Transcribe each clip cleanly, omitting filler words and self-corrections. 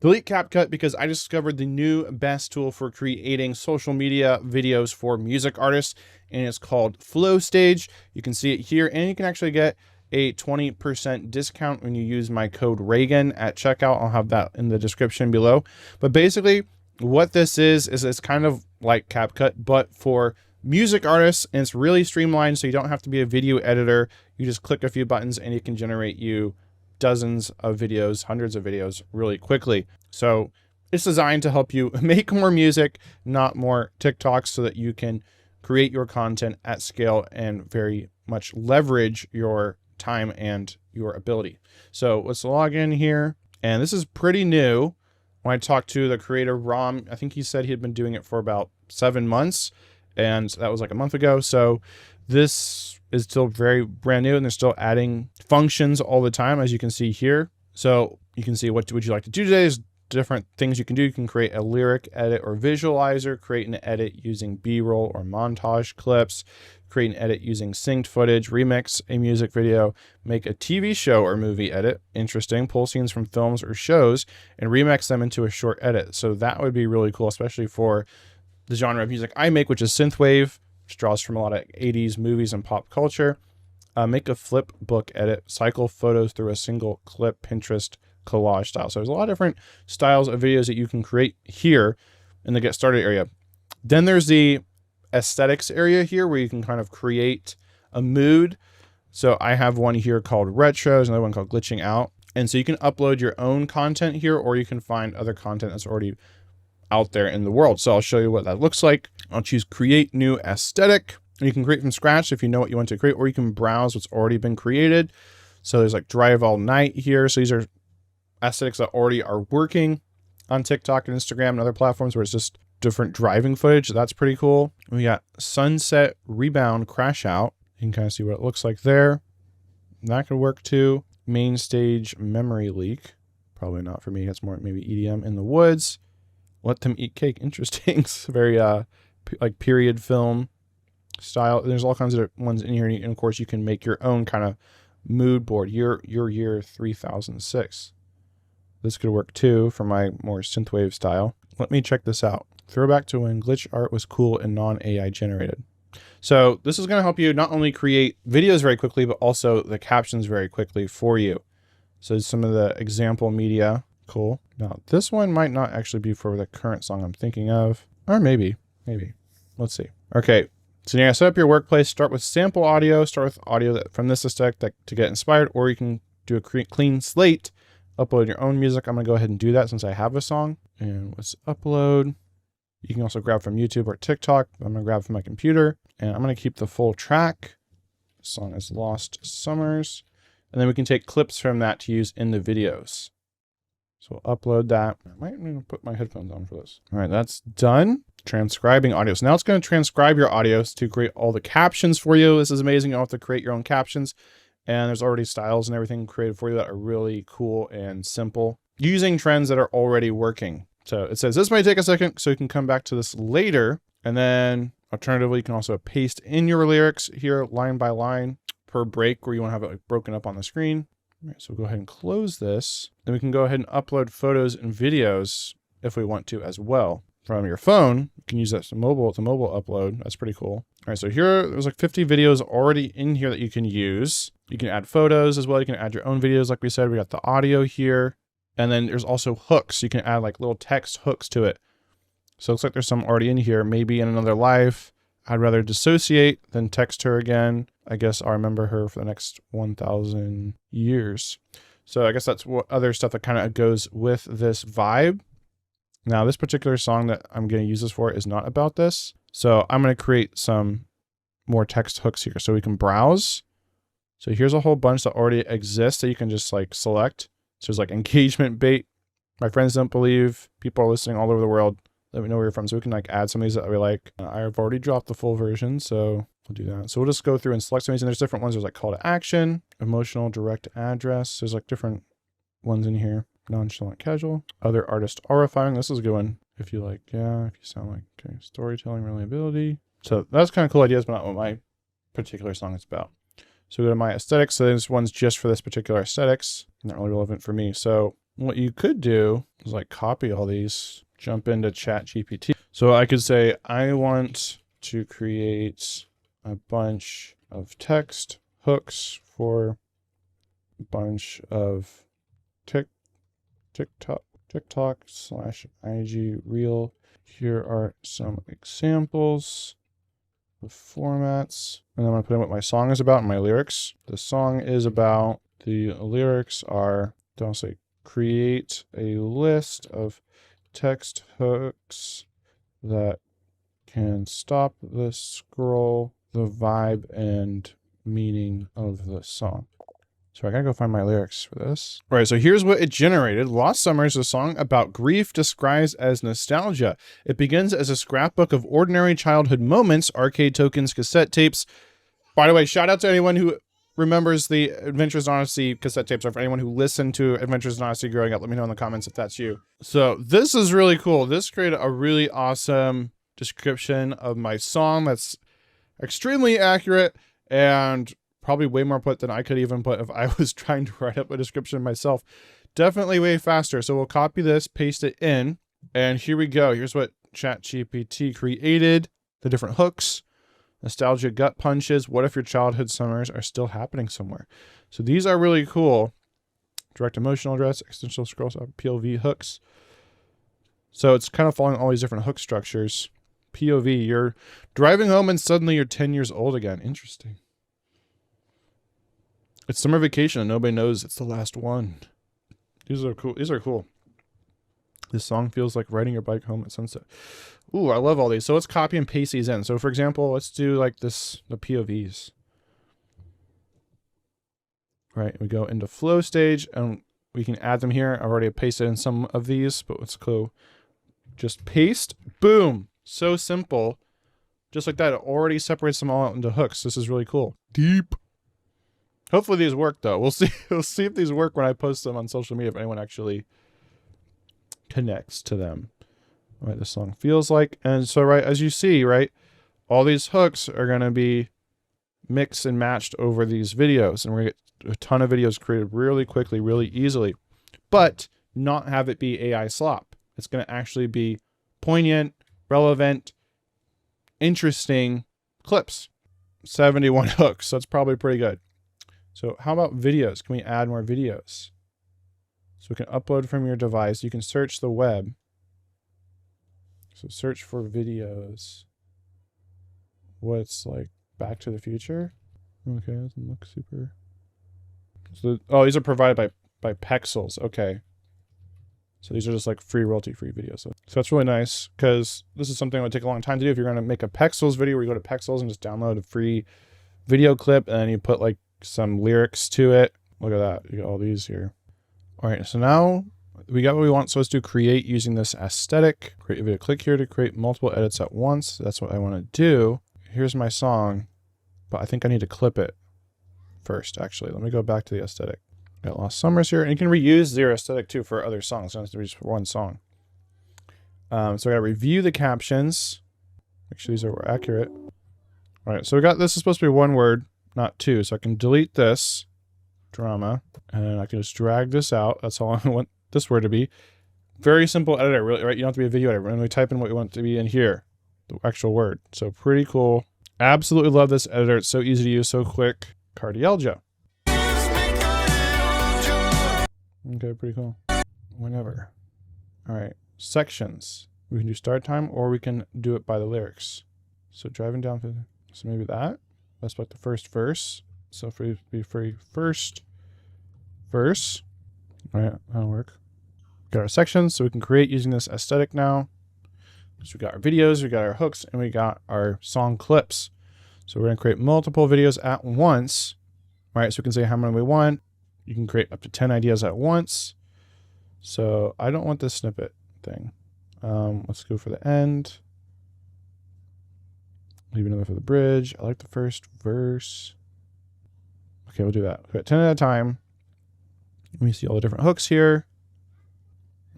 Delete CapCut because I discovered the new best tool for creating social media videos for music artists, and it's called Flow Stage. You can see it here, and you can actually get a 20% discount when you use my code Reagan at checkout. I'll have that in the description below. But basically, what this is it's kind of like CapCut, but for music artists, and it's really streamlined, so you don't have to be a video editor. You just click a few buttons and it can generate you dozens of videos, hundreds of videos really quickly. So it's designed to help you make more music, not more TikToks, so that you can create your content at scale and very much leverage your time and your ability. So let's log in here. And this is pretty new. When I talked to the creator, Rom, I think he said he had been doing it for about 7 months, and that was like a month ago. So this is still very brand new, and they're still adding functions all the time, as you can see here. So you can see what would you like to do today. There's different things you can do. You can create a lyric edit or visualizer, create an edit using B-roll or montage clips, create an edit using synced footage, remix a music video, make a TV show or movie edit, interesting, pull scenes from films or shows, and remix them into a short edit. So that would be really cool, especially for the genre of music I make, which is synthwave, which draws from a lot of 80s movies and pop culture. Make a flip book edit, cycle photos through a single clip, Pinterest collage style. So there's a lot of different styles of videos that you can create here in the get started area. Then there's the aesthetics area here where you can kind of create a mood. So I have one here called retro, there's another one called glitching out. And so you can upload your own content here, or you can find other content that's already out there in the world. So I'll show you what that looks like. I'll choose create new aesthetic. And you can create from scratch if you know what you want to create, or you can browse what's already been created. So there's like drive all night here. So these are aesthetics that already are working on TikTok and Instagram and other platforms where it's just different driving footage. That's pretty cool. We got sunset rebound crash out. You can kind of see what it looks like there. That could work too. Main stage memory leak. Probably not for me. That's more maybe EDM in the woods. Let them eat cake. Interesting. It's very like period film style. There's all kinds of ones in here, and of course you can make your own kind of mood board. Your year 3006. This could work too for my more synthwave style. Let me check this out. Throwback to when glitch art was cool and non-AI generated. So this is going to help you not only create videos very quickly, but also the captions very quickly for you. So some of the example media. Cool. Now this one might not actually be for the current song I'm thinking of, or maybe. Let's see. Okay. So now set up your workplace, start with sample audio, start with audio from this aesthetic to get inspired, or you can do a clean slate, upload your own music. I'm going to go ahead and do that since I have a song. And let's upload. You can also grab from YouTube or TikTok. I'm going to grab from my computer, and I'm going to keep the full track. The song is Lost Summers. And then we can take clips from that to use in the videos. So we'll upload that. I might need to put my headphones on for this. All right, that's done. Transcribing audio. So now it's going to transcribe your audios to create all the captions for you. This is amazing. You don't have to create your own captions. And there's already styles and everything created for you that are really cool and simple, using trends that are already working. So it says this might take a second, so you can come back to this later. And then alternatively, you can also paste in your lyrics here line by line per break, where you want to have it like broken up on the screen. All right, so we'll go ahead and close this. Then we can go ahead and upload photos and videos if we want to as well. From your phone, you can use that to mobile upload. That's pretty cool. All right, so here there's like 50 videos already in here that you can use. You can add photos as well. You can add your own videos. Like we said, we got the audio here. And then there's also hooks. You can add like little text hooks to it. So it looks like there's some already in here. Maybe in another life, I'd rather dissociate than text her again. I guess I'll remember her for the next 1,000 years. So I guess that's what other stuff that kind of goes with this vibe. Now, this particular song that I'm going to use this for is not about this. So I'm going to create some more text hooks here so we can browse. So here's a whole bunch that already exists that you can just like select. So there's like engagement bait. My friends don't believe. People are listening all over the world. Let me know where you're from. So we can like add some of these that we like. I've already dropped the full version, so we'll do that. So we'll just go through and select some of these. And there's different ones. There's like call to action, emotional direct address. There's like different ones in here. Nonchalant casual. Other artist horrifying. This is a good one. If you like, yeah, if you sound like, okay, storytelling, reliability. So that's kind of cool ideas, but not what my particular song is about. So go to my aesthetics. So this one's just for this particular aesthetics. Not really relevant for me. So what you could do is like copy all these, jump into ChatGPT. So I could say, I want to create a bunch of text hooks for a bunch of TikTok/IG reel. Here are some examples of formats. And I'm going to put in what my song is about and my lyrics. The song is about, the lyrics are, don't say, create a list of text hooks that can stop the scroll, the vibe, and meaning of the song. So I gotta go find my lyrics for this. All right, so here's what it generated. Lost Summer is a song about grief disguised as nostalgia. It begins as a scrapbook of ordinary childhood moments, arcade tokens, cassette tapes. By the way, shout out to anyone who remembers the Adventures in Odyssey cassette tapes, or for anyone who listened to Adventures in Odyssey growing up. Let me know in the comments if that's you. So this is really cool. This created a really awesome description of my song that's extremely accurate and probably way more put than I could even put if I was trying to write up a description myself. Definitely way faster. So we'll copy this, paste it in, and here we go. Here's what ChatGPT created. The different hooks, nostalgia gut punches. What if your childhood summers are still happening somewhere? So these are really cool. Direct emotional address, extensional scroll, POV hooks. So it's kind of following all these different hook structures. POV, you're driving home and suddenly you're 10 years old again. Interesting. It's summer vacation and nobody knows it's the last one. These are cool. These are cool. This song feels like riding your bike home at sunset. Ooh, I love all these. So let's copy and paste these in. So for example, let's do like this, the POVs. Right, we go into flow stage and we can add them here. I've already pasted in some of these, but let's go just paste. Boom. So simple. Just like that, it already separates them all out into hooks. This is really cool. Deep. Hopefully these work though. We'll see. We'll see if these work when I post them on social media, if anyone actually connects to them. All right, this song feels like. And so, right, as you see, right, all these hooks are going to be mixed and matched over these videos. And we're going to get a ton of videos created really quickly, really easily, but not have it be AI slop. It's going to actually be poignant, relevant, interesting clips. 71 hooks. That's probably pretty good. So how about videos? Can we add more videos? So we can upload from your device. You can search the web. So search for videos. What's like Back to the Future? Okay, doesn't look super. So, oh, these are provided by Pexels. Okay. So these are just like free royalty-free videos. So that's really nice because this is something that would take a long time to do. If you're going to make a Pexels video where you go to Pexels and just download a free video clip and then you put like some lyrics to it. Look at that. You got all these here. All right. So now we got what we want. So let's do create using this aesthetic. Create a video. Click here to create multiple edits at once. That's what I want to do. Here's my song, but I think I need to clip it first. Actually, let me go back to the aesthetic. Got Lost Summers here, and you can reuse your aesthetic too for other songs. Don't have to be just for one song. So I got to review the captions. Make sure these are accurate. All right, so we got this is supposed to be one word, not two. So I can delete this drama, and I can just drag this out. That's all I want this word to be. Very simple editor, really, right? You don't have to be a video editor. And we type in what you want it to be in here, the actual word. So pretty cool. Absolutely love this editor. It's so easy to use, so quick. Cardialgia. Okay, pretty cool. Whenever. All right, sections. We can do start time or we can do it by the lyrics. So driving down, so maybe that. Let's like the first verse. So be free first verse. All right, that'll work. Got our sections, so we can create using this aesthetic now. So we got our videos, we got our hooks, and we got our song clips. So we're gonna create multiple videos at once. All right, so we can say how many we want. You can create up to 10 ideas at once. So I don't want this snippet thing. Let's go for the end. Leave another for the bridge. I like the first verse. Okay, we'll do that. Okay, 10 at a time. Let me see all the different hooks here.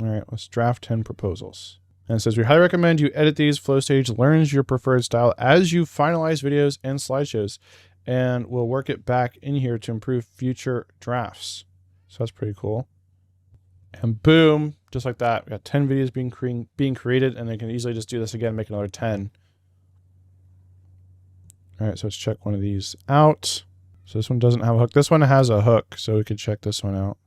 All right, let's draft 10 proposals. And it says, we highly recommend you edit these. Flow Stage learns your preferred style as you finalize videos and slideshows, and we'll work it back in here to improve future drafts. So that's pretty cool. And boom, just like that, we got 10 videos being created, and I can easily just do this again, make another 10. All right, so let's check one of these out. So this one doesn't have a hook. This one has a hook, so we could check this one out.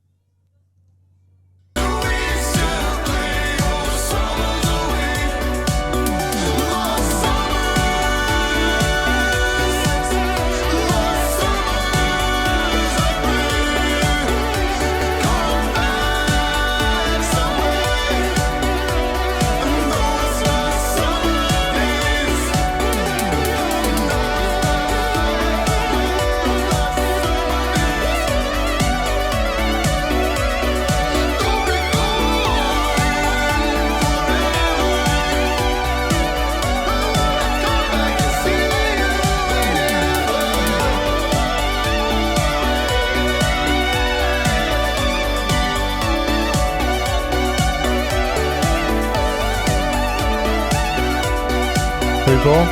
Pretty cool.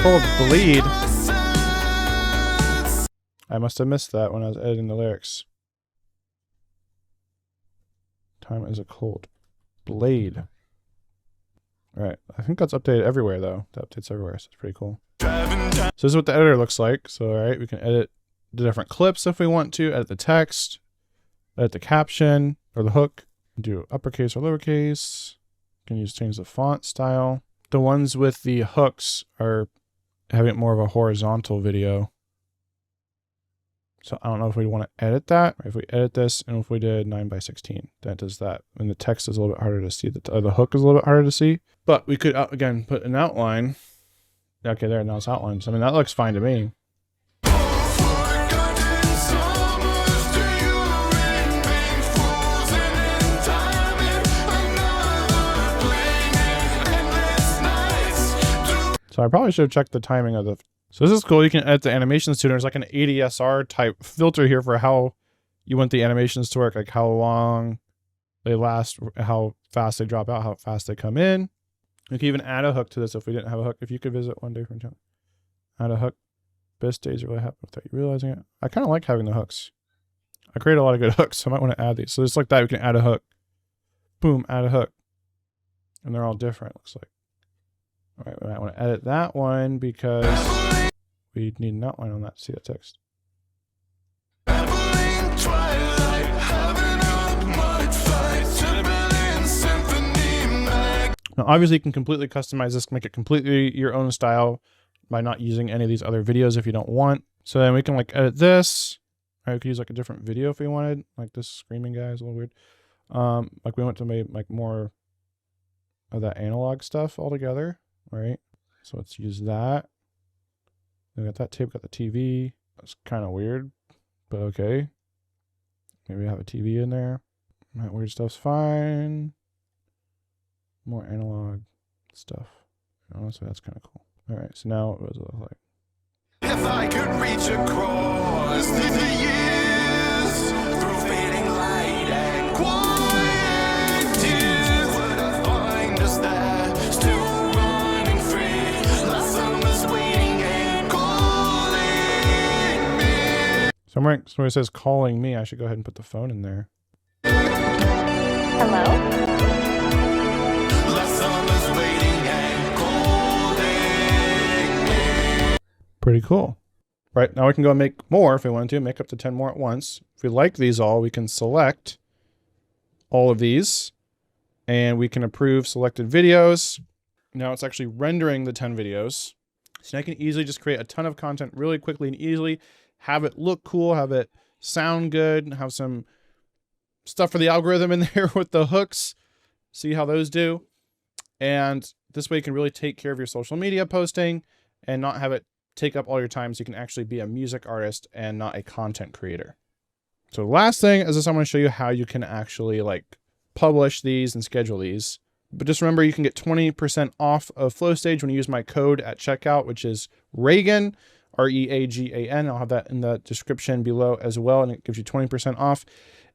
Called Bleed. I must have missed that when I was editing the lyrics. Time is a cold blade. All right, I think that's updated everywhere though. That updates everywhere, so it's pretty cool. So this is what the editor looks like. So all right, we can edit the different clips if we want to, edit the text, edit the caption or the hook, do uppercase or lowercase. Can use change the font style. The ones with the hooks are having more of a horizontal video. So I don't know if we want to edit that. If we edit this and if we did 9:16, that does that. And the text is a little bit harder to see. The hook is a little bit harder to see. But we could, again, put an outline. Okay, there, now it's outlined. So, I mean, that looks fine to me. So I probably should have checked the timing of the... So this is cool. You can edit the animations too. There's like an ADSR type filter here for how you want the animations to work. Like how long they last, how fast they drop out, how fast they come in. You can even add a hook to this if we didn't have a hook. If you could visit one day from channel. Add a hook. Best days really happen without you realizing it. I kind of like having the hooks. I create a lot of good hooks, so I might want to add these. So just like that, we can add a hook. Boom, add a hook. And they're all different, looks like. All right, we might want to edit that one because we need an outline on that to see that text. Now, obviously, you can completely customize this, make it completely your own style by not using any of these other videos if you don't want. So then we can like edit this. All right, we could use like a different video if we wanted. Like this screaming guy is a little weird. Like we want to make like more of that analog stuff altogether. Right, so let's use that. We got that tape, got the TV. That's kind of weird, but okay. Maybe have a TV in there. That weird stuff's fine. More analog stuff. Honestly, that's kind of cool. All right, so now what does it look like? If I could reach across the years through fading light and quiet tears, would I find us there? Somewhere it says calling me. I should go ahead and put the phone in there. Hello? Pretty cool. Right, now we can go and make more if we want to, make up to 10 more at once. If we like these all, we can select all of these and we can approve selected videos. Now it's actually rendering the 10 videos. So I can easily just create a ton of content really quickly and easily, have it look cool, have it sound good, have some stuff for the algorithm in there with the hooks, see how those do. And this way you can really take care of your social media posting and not have it take up all your time, so you can actually be a music artist and not a content creator. So last thing is this, I'm going to show you how you can actually like publish these and schedule these. But just remember, you can get 20% off of FlowStage when you use my code at checkout, which is Reagan, R-E-A-G-A-N. I'll have that in the description below as well, and it gives you 20% off.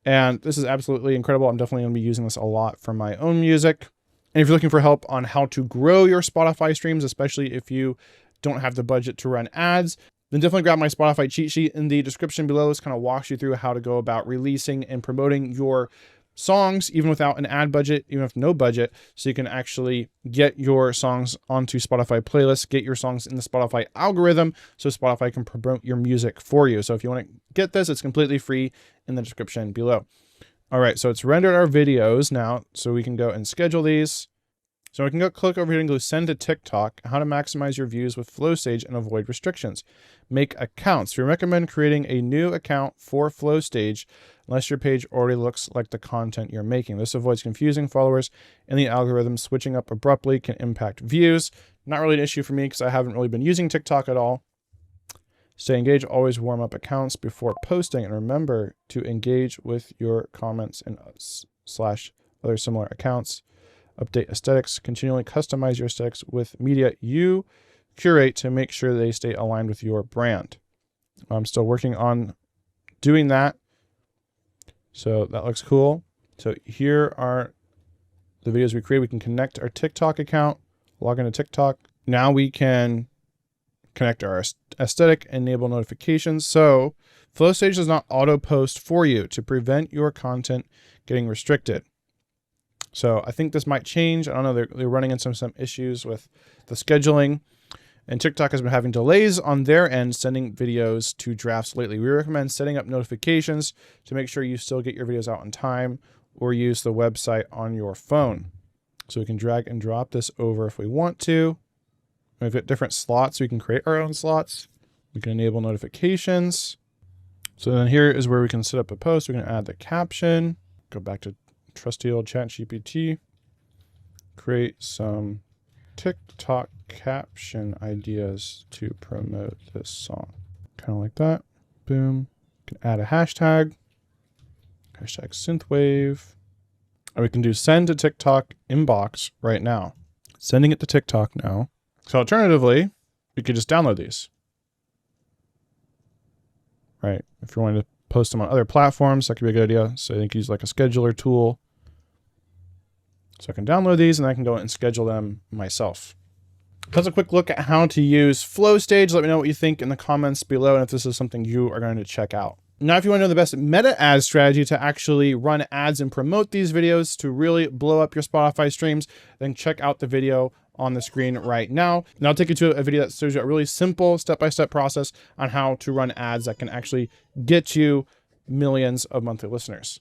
And this is absolutely incredible. I'm definitely going to be using this a lot for my own music. And if you're looking for help on how to grow your Spotify streams, especially if you don't have the budget to run ads, then definitely grab my Spotify cheat sheet in the description below. This kind of walks you through how to go about releasing and promoting your songs, even without an ad budget, even with no budget, so you can actually get your songs onto Spotify playlists, get your songs in the Spotify algorithm, so Spotify can promote your music for you. So if you want to get this, it's completely free in the description below. All right, so it's rendered our videos now, so we can go and schedule these. So we can go click over here and go send to TikTok, how to maximize your views with FlowStage and avoid restrictions. Make accounts. We recommend creating a new account for FlowStage unless your page already looks like the content you're making. This avoids confusing followers, and the algorithm switching up abruptly can impact views. Not really an issue for me because I haven't really been using TikTok at all. Stay engaged. Always warm up accounts before posting, and remember to engage with your comments and / other similar accounts. Update aesthetics. Continually customize your aesthetics with media you curate to make sure they stay aligned with your brand. I'm still working on doing that. So that looks cool. So here are the videos we create. We can connect our TikTok account, log into TikTok. Now we can connect our aesthetic, enable notifications. So FlowStage does not auto post for you to prevent your content getting restricted. So I think this might change. I don't know. They're running into some issues with the scheduling, and TikTok has been having delays on their end sending videos to drafts lately. We recommend setting up notifications to make sure you still get your videos out on time, or use the website on your phone. So we can drag and drop this over if we want to. We've got different slots. We can create our own slots. We can enable notifications. So then here is where we can set up a post. We can add the caption, go back to trusty old ChatGPT, create some TikTok caption ideas to promote this song. Kind of like that. Boom. We can add a hashtag synthwave. And we can do send to TikTok inbox right now. Sending it to TikTok now. So alternatively, we could just download these. Right. If you're wanting to post them on other platforms, that could be a good idea. So I think use like a scheduler tool. So I can download these and I can go and schedule them myself. That's a quick look at how to use FlowStage. Let me know what you think in the comments below and if this is something you are going to check out. Now, if you want to know the best meta ad strategy to actually run ads and promote these videos to really blow up your Spotify streams, then check out the video on the screen right now. And I'll take you to a video that shows you a really simple step-by-step process on how to run ads that can actually get you millions of monthly listeners.